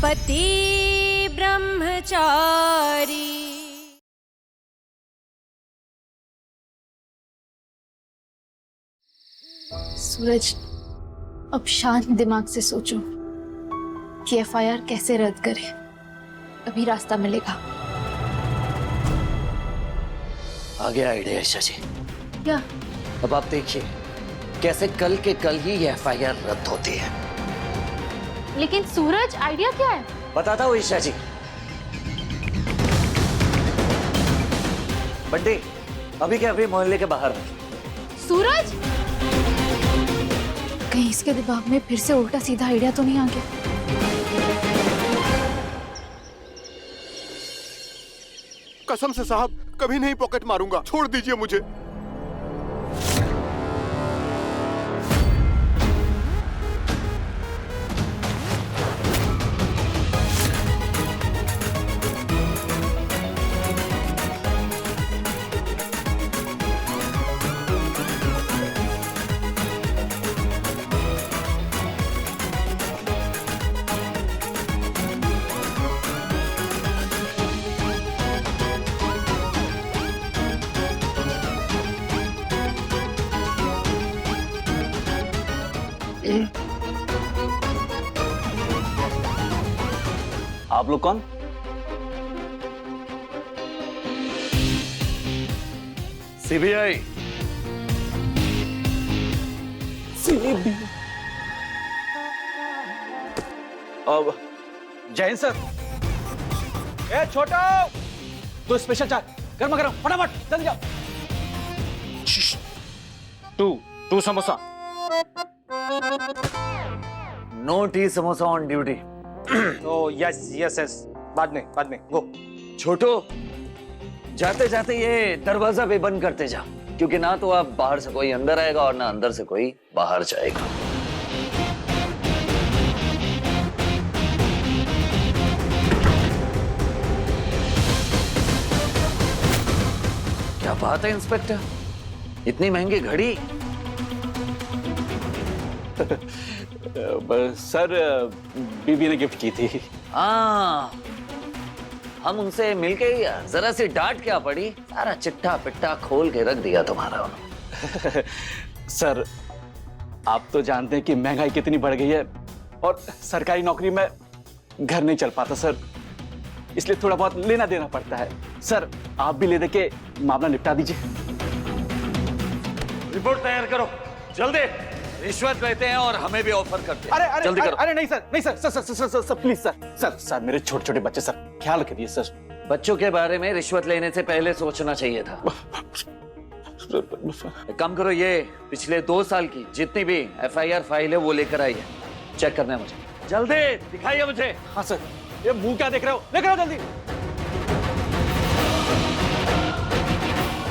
पति ब्रह्मचारी। सूरज, अब शांत दिमाग से सोचो कि एफआईआर कैसे रद्द करें। अभी रास्ता मिलेगा। आ गया आइडिया ईशा जी। क्या? अब आप देखिए कैसे कल के कल ही ये एफआईआर रद्द होती है। लेकिन सूरज, आइडिया क्या है? बताता हूँ ईशा जी। बंटी अभी के अभी मोहल्ले के बाहर रख। सूरज, कहीं इसके दिमाग में फिर से उल्टा सीधा आइडिया तो नहीं आ गया? कसम से साहब, कभी नहीं पॉकेट मारूंगा, छोड़ दीजिए मुझे। आप लोग कौन? सीबीआई। अब जैन सर। ए छोटा, दो स्पेशल चाय गर्मा गर्म फटाफट जल्दी जाओ। Two samosa. No tea samosa on duty. Oh yes yes yes, बाद में गो। छोटू जाते जाते ये दरवाजा भी बंद करते जा, क्योंकि ना तो आप बाहर से कोई अंदर आएगा और ना अंदर से कोई बाहर जाएगा। क्या बात है इंस्पेक्टर, इतनी महंगी घड़ी? सर बीबी ने गिफ्ट की थी। हाँ, हम उनसे मिलके ही जरा सी डांट क्या पड़ी, सारा चिट्ठा पिट्ठा खोल के रख दिया तुम्हारा उन्होंने। सर आप तो जानते हैं कि महंगाई कितनी बढ़ गई है और सरकारी नौकरी में घर नहीं चल पाता सर, इसलिए थोड़ा बहुत लेना देना पड़ता है। सर आप भी ले दे के मामला निपटा दीजिए। रिपोर्ट तैयार करो जल्दी। रिश्वत लेते हैं और हमें भी ऑफर करते हैं। अरे जल्दी करो। अरे नहीं सर प्लीज सर मेरे छोटे छोटे बच्चे सर, ख्याल रखिए सर। बच्चों के बारे में रिश्वत लेने से पहले सोचना चाहिए था। एक काम करो, ये पिछले 2 साल की जितनी भी एफआईआर फाइल है वो लेकर आइए, चेक करना है मुझे। जल्दी दिखाइए मुझे। हाँ सर। ये मुंह क्या देख रहे हो, लेकर आओ जल्दी।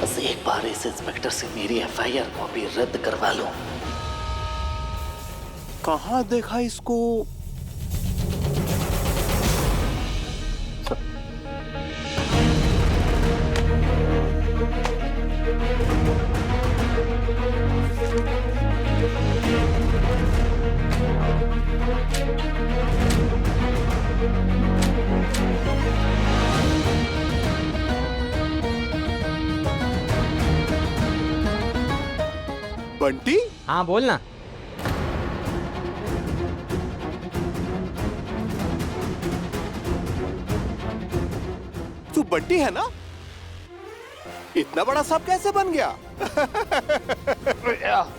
बस एक बार इस इंस्पेक्टर से मेरी एफआईआर कॉपी रद्द करवा लो। कहाँ देखा इसको? बंटी? हाँ बोल ना। तू बंटी है ना? इतना बड़ा सांप कैसे बन गया?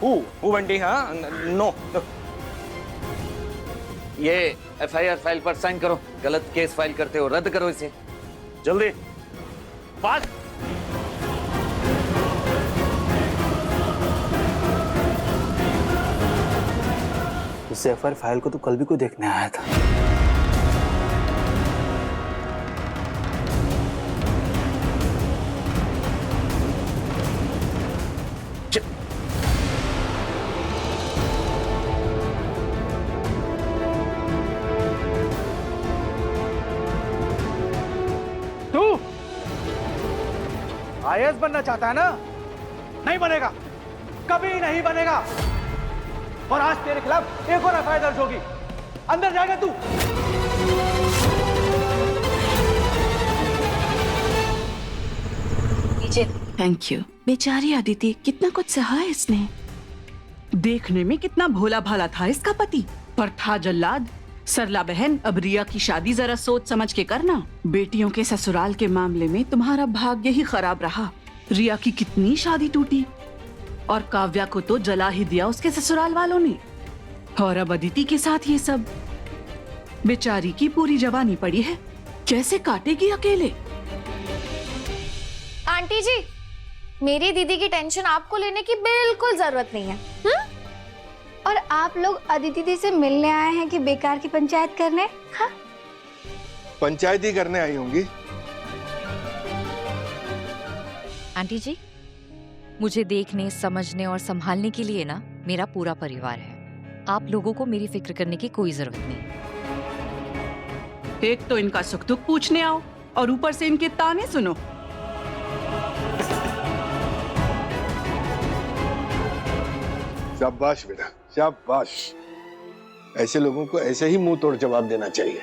हु बंटी? हाँ नो। ये एफआईआर फाइल पर साइन करो, गलत केस फाइल करते हो, रद्द करो इसे जल्दी। फास्ट। इस एफआईआर फाइल को तो कल भी कोई देखने आया था। तू आईएएस बनना चाहता है ना? नहीं बनेगा, कभी नहीं बनेगा। और आज तेरे खिलाफ एक और एफआईआर दर्ज होगी। अंदर जाएगा तू। जिन। Thank you. बेचारी अदिति, कितना कुछ सहा है इसने। देखने में कितना भोला भाला था इसका पति, पर था जल्लाद। सरला बहन, अब रिया की शादी जरा सोच समझ के करना। बेटियों के ससुराल के मामले में तुम्हारा भाग्य ही खराब रहा। रिया की कितनी शादी टूटी और काव्या को तो जला ही दिया उसके ससुराल वालों ने। और अब अदिति के साथ ये सब। बेचारी की पूरी जवानी पड़ी है, कैसे काटेगी अकेले। आंटी जी, मेरी दीदी की टेंशन आपको लेने की बिल्कुल जरूरत नहीं है। और आप लोग अदिति दी से मिलने आए हैं कि बेकार की पंचायत करने? हाँ? पंचायत ही करने आई होंगी। आंटी जी, मुझे देखने, समझने और संभालने के लिए ना मेरा पूरा परिवार है। आप लोगों को मेरी फिक्र करने की कोई जरूरत नहीं। एक तो इनका सुख दुख पूछने आओ और ऊपर से इनके ताने सुनो। शाबाश बेटा, शाबाश। ऐसे लोगों को ऐसे ही मुंह तोड़ जवाब देना चाहिए।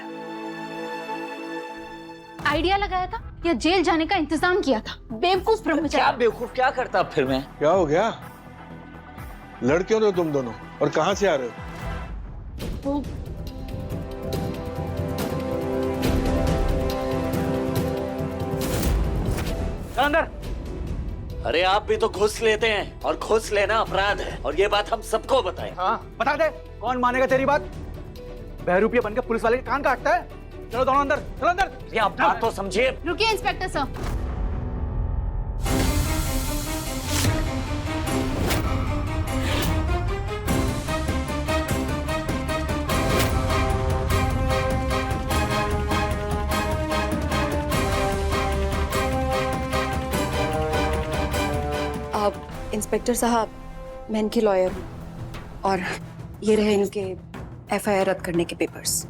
आइडिया लगाया था या जेल जाने का इंतजाम किया था? बेवकूफ क्या ब्रह्मचारी। बेवकूफ क्या करता अब फिर मैं? क्या हो गया? लड़ क्यों रहे हो तुम दोनों और कहां से आ रहे हो? अंदर। अरे आप भी तो घुस लेते हैं और घुस लेना अपराध है, और ये बात हम सबको बताएं। हाँ, बता दे, कौन मानेगा तेरी बात? बहरूपिया बनकर पुलिस वाले के कान काटता है। चलो दोनों अंदर, चलो अंदर। ये आप बात तो समझिए। रुकिए इंस्पेक्टर साहब। इंस्पेक्टर साहब, मैं इनकी लॉयर हूँ और ये रहे इनके एफआईआर रद्द करने के पेपर्स।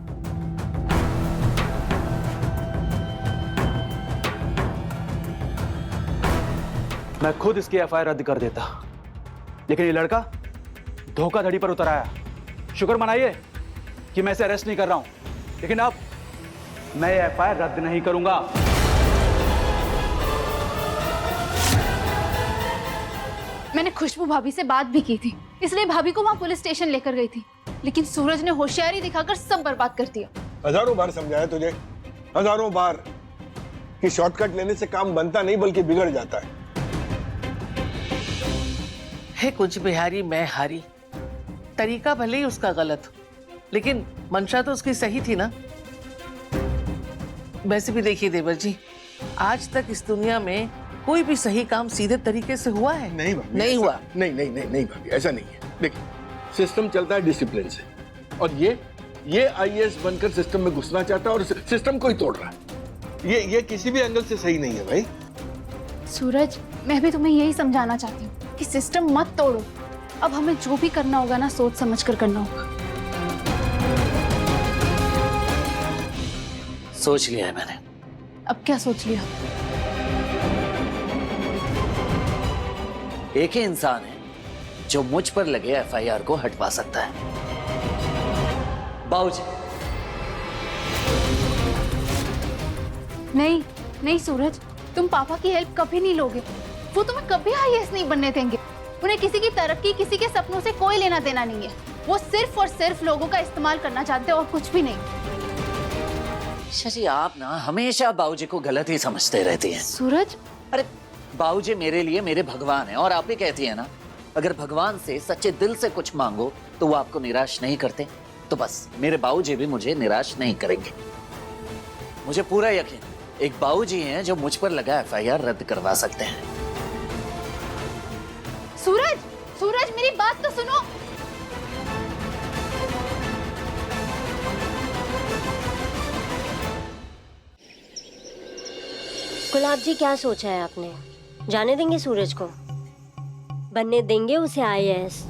मैं खुद इसकी एफआईआर रद्द कर देता, लेकिन ये लड़का धोखाधड़ी पर उतर आया। शुक्र मनाइए कि मैं इसे अरेस्ट नहीं कर रहा हूं, लेकिन अब मैं एफआईआर रद्द नहीं करूंगा। मैंने खुशबू भाभी से बात भी की थी, इसलिए भाभी को वहाँ पुलिस स्टेशन लेकर गई थी, लेकिन सूरज ने होशियारी दिखाकर सब बर्बाद कर दिया। हजारों बार समझाया तुझे, हजारों बार, कि शॉर्टकट लेने से काम बनता नहीं बल्कि बिगड़ जाता है। है कुछ बिहारी मैं हारी। तरीका भले ही उसका गलत हो, लेकिन मंशा तो उसकी सही थी ना। वैसे भी देखिए देवर जी, आज तक इस दुनिया में कोई भी सही काम सीधे तरीके से हुआ है? नहीं भाभी, नहीं हुआ। नहीं भाभी, ऐसा नहीं है। देखिए, सिस्टम चलता है डिसिप्लिन से, और ये आईएएस बनकर सिस्टम में घुसना चाहता है और सिस्टम को ही तोड़ रहा है। ये किसी भी एंगल से सही नहीं है भाई। सूरज, मैं भी तुम्हें यही समझाना चाहती हूँ कि सिस्टम मत तोड़ो। अब हमें जो भी करना होगा ना, सोच समझ कर करना होगा। सोच लिया है मैंने। अब क्या सोच लिया? एक ही इंसान है जो मुझ पर लगे एफआईआर को हटवा सकता है, बाबूजी। नहीं सूरज, तुम पापा की हेल्प कभी नहीं लोगे। वो तुम्हें कभी आईएएस नहीं बनने देंगे। उन्हें किसी की तरक्की, किसी के सपनों से कोई लेना देना नहीं है। वो सिर्फ और सिर्फ लोगों का इस्तेमाल करना चाहते हैं और कुछ भी नहीं। शशि, आप ना हमेशा बाबूजी को गलत ही समझते रहती हैं। सूरज, अरे बाबूजी मेरे लिए मेरे भगवान है, और आप ही कहती है ना, अगर भगवान से सच्चे दिल से कुछ मांगो तो वो आपको निराश नहीं करते। तो बस मेरे बाबूजी भी मुझे निराश नहीं करेंगे। मुझे पूरा यकीन, एक बाबूजी हैं जो मुझ पर लगा एफआईआर रद्द करवा सकते हैं। सूरज मेरी बात तो सुनो। गुलाब जी, क्या सोचा है आपने? जाने देंगे सूरज को? बनने देंगे उसे आईएएस?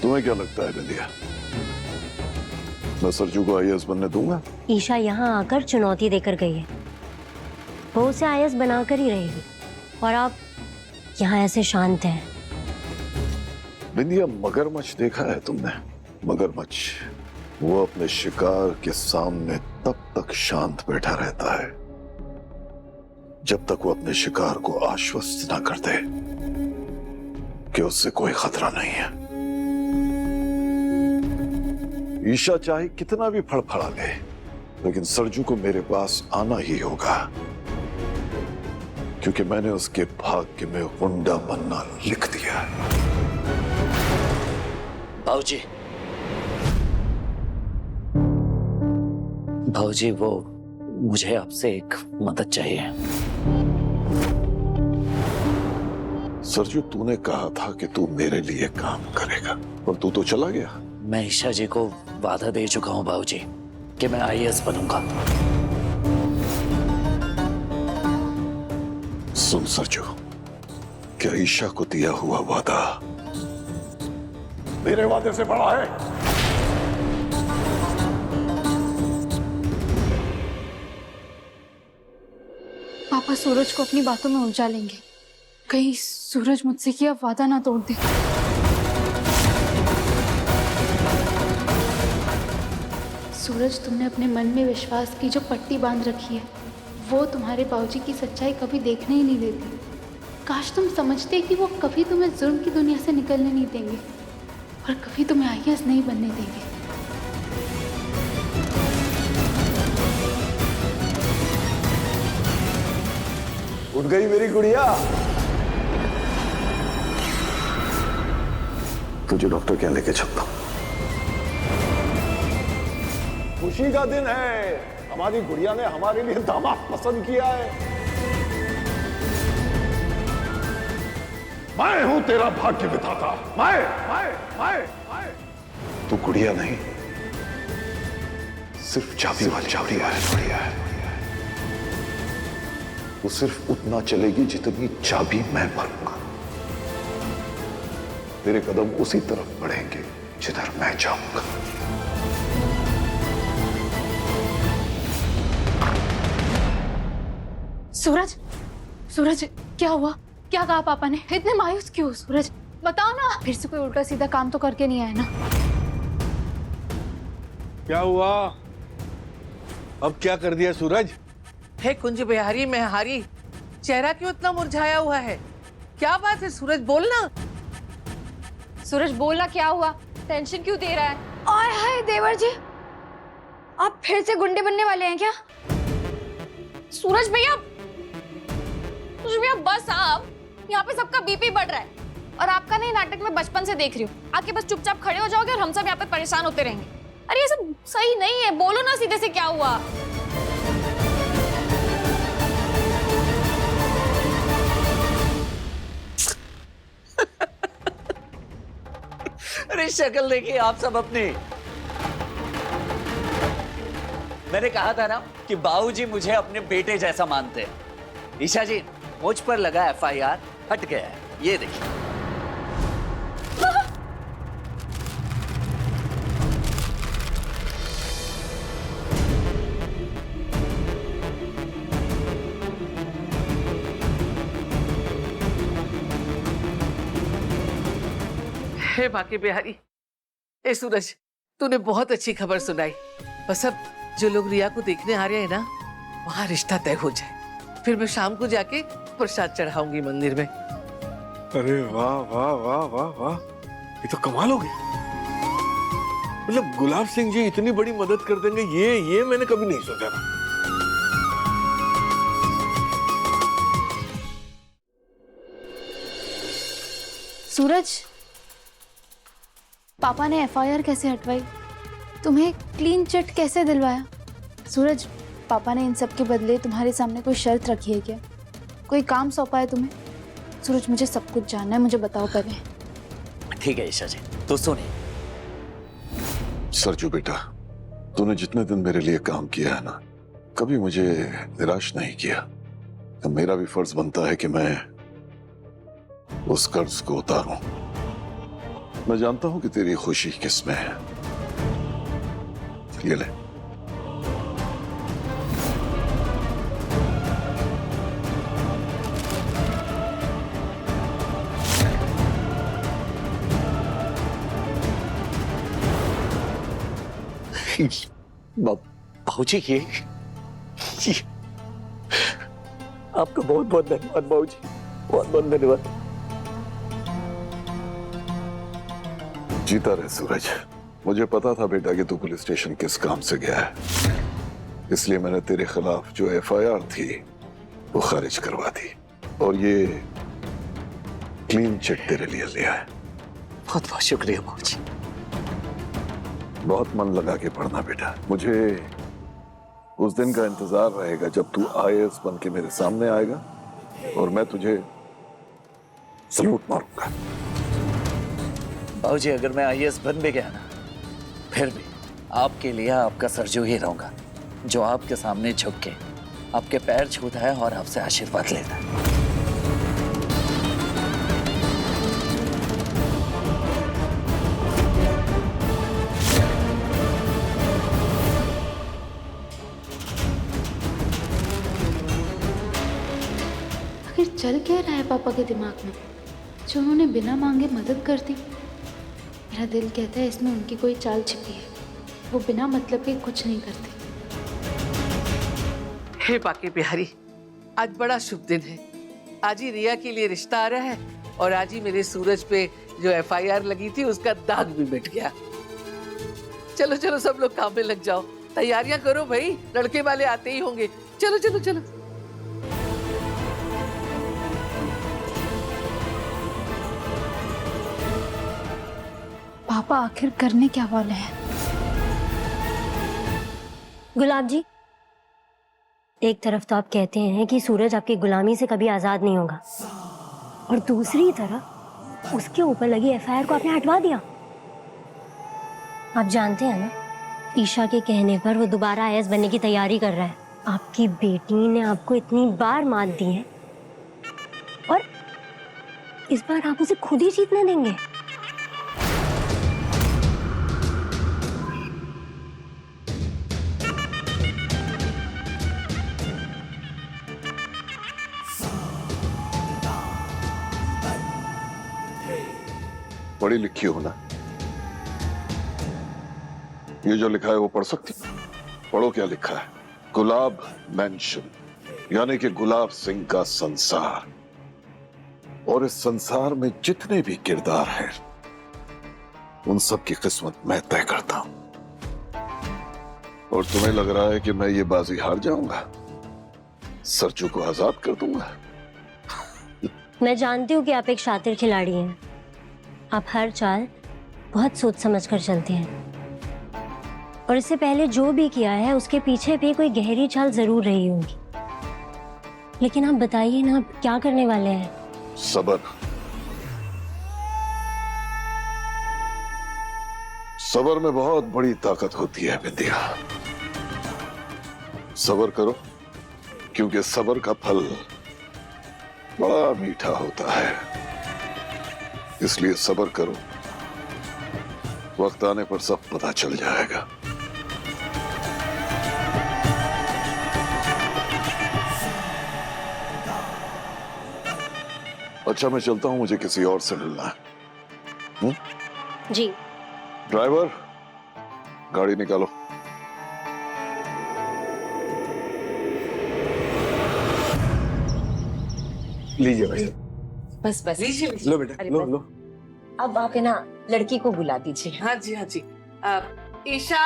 तुम्हें क्या लगता है नदिया, मैं सरजू को आईएएस बनने दूंगा? ईशा यहाँ आकर चुनौती देकर गई है, वो उसे आईएएस बनाकर ही रहेगी, और आप यहाँ ऐसे शांत हैं। बिंदिया, मगरमच्छ देखा है तुमने? मगरमच्छ, वो अपने शिकार के सामने तब तक शांत बैठा रहता है जब तक वो अपने शिकार को आश्वस्त ना कर दे कि उससे कोई खतरा नहीं है। ईशा चाहे कितना भी फड़फड़ा ले, लेकिन सरजू को मेरे पास आना ही होगा, क्योंकि मैंने उसके भाग्य में गुंडा बनना लिख दिया। बाबूजी, बाबूजी, वो मुझे आपसे एक मदद चाहिए। सरजू, तूने कहा था कि तू मेरे लिए काम करेगा और तू तो चला गया। मैं ईशा जी को वादा दे चुका हूं बाबूजी कि मैं आईएएस बनूंगा। सुन सरजू, क्या ईशा को दिया हुआ वादा मेरे वादे से बड़ा है? पापा सूरज को अपनी बातों में उलझा लेंगे। कहीं सूरज मुझसे किया वादा ना तोड़ दे। सूरज, तुमने अपने मन में विश्वास की जो पट्टी बांध रखी है, वो तुम्हारे बाबूजी की सच्चाई कभी देखने ही नहीं देती। काश तुम समझते कि वो कभी तुम्हें जुर्म की दुनिया से निकलने नहीं देंगे और कभी तुम्हें आईएएस नहीं बनने देंगे। उठ गई मेरी गुड़िया। तुझे डॉक्टर क्या लेके चलता हूं। खुशी का दिन है, हमारी गुड़िया ने हमारे लिए दामाद पसंद किया है। मैं हूं तेरा भाग्य विधाता। मैं तू गुड़िया नहीं, सिर्फ चाबी वाली गुड़िया है। वो सिर्फ उतना चलेगी जितनी चाबी मैं भरूंगा। तेरे कदम उसी तरफ बढ़ेंगे जिधर मैं जाऊंगा। सूरज, सूरज, क्या हुआ? क्या कहा पापा ने? इतने मायूस क्यों? सूरज बताओ ना, फिर से कोई उल्टा सीधा काम तो करके नहीं आया ना? क्या हुआ? अब क्या कर दिया सूरज? हे कुंज बिहारी मैं हारी, चेहरा क्यों इतना मुरझाया हुआ है? क्या बात है सूरज, बोलना। सूरज बोलना, क्या हुआ? टेंशन क्यों दे रहा है? आय हाय देवर जी, आप फिर से गुंडे बनने वाले हैं क्या? सूरज भैया, बस आप, यहाँ पे सबका बीपी बढ़ रहा है और आपका नहीं नाटक में बचपन से देख रही हूँ। आके बस चुपचाप खड़े हो जाओगे और हम सब यहाँ पे परेशान होते रहेंगे। अरे ये सब सही नहीं है, बोलो ना सीधे से क्या हुआ? अरे शक्ल देखिए आप सब अपनी। मैंने कहा था ना कि बाबूजी मुझे अपने बेटे जैसा मानते हैं। ईशा जी, मुझ पर लगा एफआईआर हट गया है, ये देखिए। हे बाकी बिहारी, ए सूरज, तूने बहुत अच्छी खबर सुनाई। बस अब जो लोग रिया को देखने आ रहे हैं ना, वहां रिश्ता तय हो जाए। फिर मैं शाम को जाके प्रसाद चढ़ाऊंगी मंदिर में। अरे वाह वाह वाह वाह वाह, ये तो कमाल हो गई। मतलब गुलाब सिंह जी इतनी बड़ी मदद कर देंगे, ये मैंने कभी नहीं सोचा था। सूरज, पापा ने एफआईआर कैसे हटवाई? तुम्हें क्लीन चिट कैसे दिलवाया? सूरज, पापा ने इन सब के बदले तुम्हारे सामने कोई शर्त रखी है क्या? कोई काम सौंपा है तुम्हें? सूरज, मुझे सब कुछ जानना है, मुझे बताओ पहले। ठीक है ईशा जी, तो सुनिए। सरजू बेटा, तूने जितने दिन मेरे लिए काम किया है ना, कभी मुझे निराश नहीं किया। तो मेरा भी फर्ज बनता है कि मैं उस कर्ज को उतारूं। मैं जानता हूं कि तेरी खुशी किसमें है। ये ले। बाबूजी, ये आपका बहुत बहुत धन्यवाद बाबूजी, बहुत बहुत धन्यवाद। जीता रहे सूरज। मुझे पता था बेटा कि तू पुलिस स्टेशन किस काम से गया है, इसलिए मैंने तेरे खिलाफ जो एफआईआर थी वो खारिज करवा दी और ये क्लीन चिट तेरे लिए लिया है। बहुत बहुत शुक्रिया बाबूजी। बहुत मन लगा के पढ़ना बेटा। मुझे उस दिन का इंतजार रहेगा जब तू आईएएस बन के मेरे सामने आएगा और मैं तुझे सलूट मारूंगा। बाबूजी अगर मैं आईएएस बन भी गया ना, फिर भी आपके लिए आपका सरजू ही रहूंगा, जो आपके सामने झुक के आपके पैर छूता है और आपसे आशीर्वाद लेता है। आखिर चल क्या रहा है पापा के दिमाग में जो उन्होंने बिना मांगे मदद कर दी? मेरा दिल कहता है इसमें उनकी कोई चाल छिपी है, वो बिना मतलब के कुछ नहीं करते। हे बाकी बिहारी, आज बड़ा शुभ दिन है। आज ही रिया के लिए रिश्ता आ रहा है और आज ही मेरे सूरज पे जो एफआईआर लगी थी उसका दाग भी मिट गया। चलो चलो सब लोग काम में लग जाओ, तैयारियां करो भाई, लड़के वाले आते ही होंगे। चलो चलो चलो। पापा आखिर करने क्या वाले हैं? गुलाब जी, एक तरफ तो आप कहते हैं कि सूरज आपकी गुलामी से कभी आजाद नहीं होगा और दूसरी तरफ उसके ऊपर लगी एफआईआर को आपने हटवा दिया। आप जानते हैं ना, ईशा के कहने पर वो दोबारा आईएएस बनने की तैयारी कर रहा है। आपकी बेटी ने आपको इतनी बार मात दी है और इस बार आप उसे खुद ही जीतने देंगे? पढ़ी लिखी हो ना, ये जो लिखा है वो पढ़ सकती? पढ़ो क्या लिखा है। गुलाब मैंशन, यानी कि गुलाब सिंह का संसार, और इस संसार में जितने भी किरदार हैं उन सब की किस्मत मैं तय करता हूं। और तुम्हें लग रहा है कि मैं ये बाजी हार जाऊंगा, सरजू को आजाद कर दूंगा? मैं जानती हूँ कि आप एक शातिर खिलाड़ी हैं। आप हर चाल बहुत सोच समझ कर चलते हैं और इससे पहले जो भी किया है उसके पीछे भी कोई गहरी चाल जरूर रही होगी। लेकिन आप बताइए ना, आप क्या करने वाले हैं? सबर। सबर में बहुत बड़ी ताकत होती है विद्या। सबर करो, क्योंकि सबर का फल बड़ा मीठा होता है। इसलिए सबर करो, वक्त आने पर सब पता चल जाएगा। अच्छा मैं चलता हूं, मुझे किसी और से मिलना है। जी। ड्राइवर, गाड़ी निकालो। लीजिए भाई। बस बस लीजिए लो बेटा, लो लो। अब आप है ना लड़की को बुला दीजिए। हाँ जी हाँ जी। ईशा,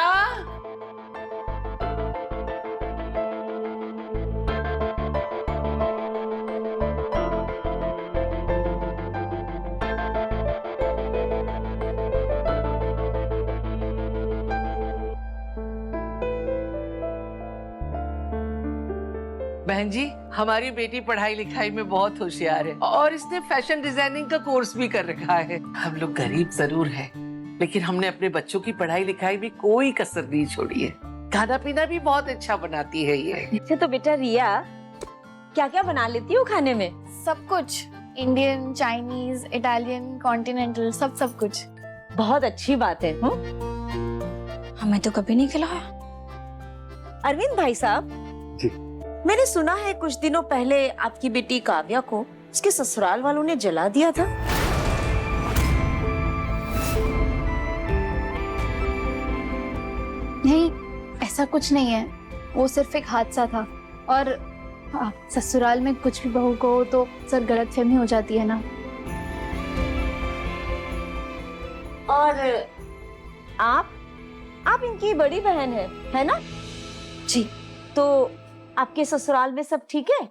बहन जी, हमारी बेटी पढ़ाई लिखाई में बहुत होशियार है और इसने फैशन डिजाइनिंग का कोर्स भी कर रखा है। हम लोग गरीब जरूर हैं, लेकिन हमने अपने बच्चों की पढ़ाई लिखाई में कोई कसर नहीं छोड़ी है। खाना पीना भी बहुत अच्छा बनाती है ये। अच्छा तो बेटा रिया, क्या क्या बना लेती हो खाने में? सब कुछ, इंडियन, चाइनीज, इटालियन, कॉन्टिनेंटल, सब कुछ। बहुत अच्छी बात है। हमें तो कभी नहीं खिलाया। अरविंद भाई साहब जी। मैंने सुना है कुछ दिनों पहले आपकी बेटी काव्या को उसके ससुराल वालों ने जला दिया था। नहीं, ऐसा कुछ नहीं है, वो सिर्फ एक हादसा था और ससुराल में कुछ भी बहू को हो तो सर गलतफहमी हो जाती है ना। और आप इनकी बड़ी बहन है ना? जी। तो आपके ससुराल में सब ठीक है?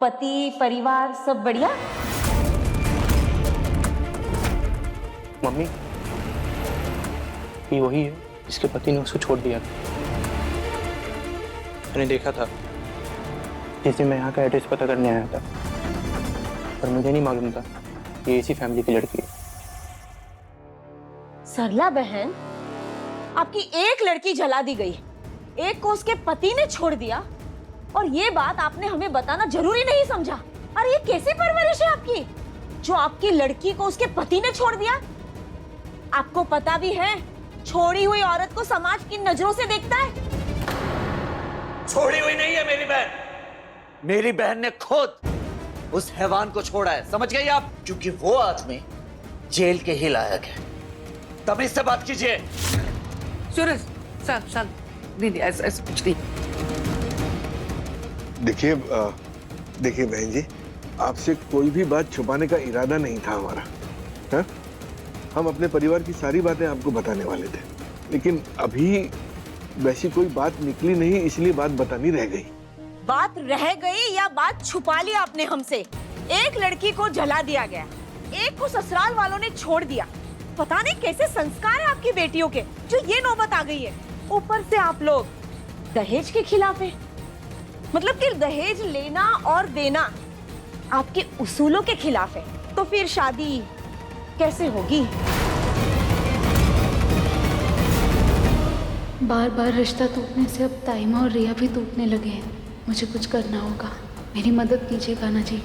पति परिवार सब बढ़िया? मम्मी, ये वही है जिसके पति ने उसको छोड़ दिया था। मैंने देखा था जिस दिन मैं यहाँ का एड्रेस पता करने आया था, पर मुझे नहीं मालूम था ये इसी फैमिली की लड़की है। सरला बहन, आपकी एक लड़की जला दी गई, एक को उसके पति ने छोड़ दिया, और ये बात आपने हमें बताना जरूरी नहीं समझा। अरे ये कैसी परवरिश है आपकी, जो आपकी लड़की को उसके पति ने छोड़ दिया? आपको पता भी है छोड़ी हुई औरत को समाज किन नजरों से देखता है? छोड़ी हुई नहीं है मेरी बहन, मेरी बहन ने खुद उस हैवान को छोड़ा है, समझ गई आप? क्योंकि वो आदमी जेल के ही लायक है। तमीज से बात कीजिए। सूरज शांत, नहीं ऐसा कुछ नहीं। देखिए बहन जी, आपसे कोई भी बात छुपाने का इरादा नहीं था हमारा। हा? हम अपने परिवार की सारी बातें आपको बताने वाले थे, लेकिन अभी वैसी कोई बात निकली नहीं, इसलिए बात बतानी रह गई। बात रह गई या बात छुपा ली आपने हमसे? एक लड़की को जला दिया गया, एक को ससुराल वालों ने छोड़ दिया। पता नहीं कैसे संस्कार है आपकी बेटियों के, जो ये नौबत आ गई है। ऊपर से आप लोग दहेज के खिलाफ है, मतलब कि दहेज लेना और देना आपके उसूलों के खिलाफ है। तो फिर शादी कैसे होगी? बार बार रिश्ता टूटने से अब ताइमा और रिया भी टूटने लगे हैं। मुझे कुछ करना होगा, मेरी मदद कीजिएगा ना जी।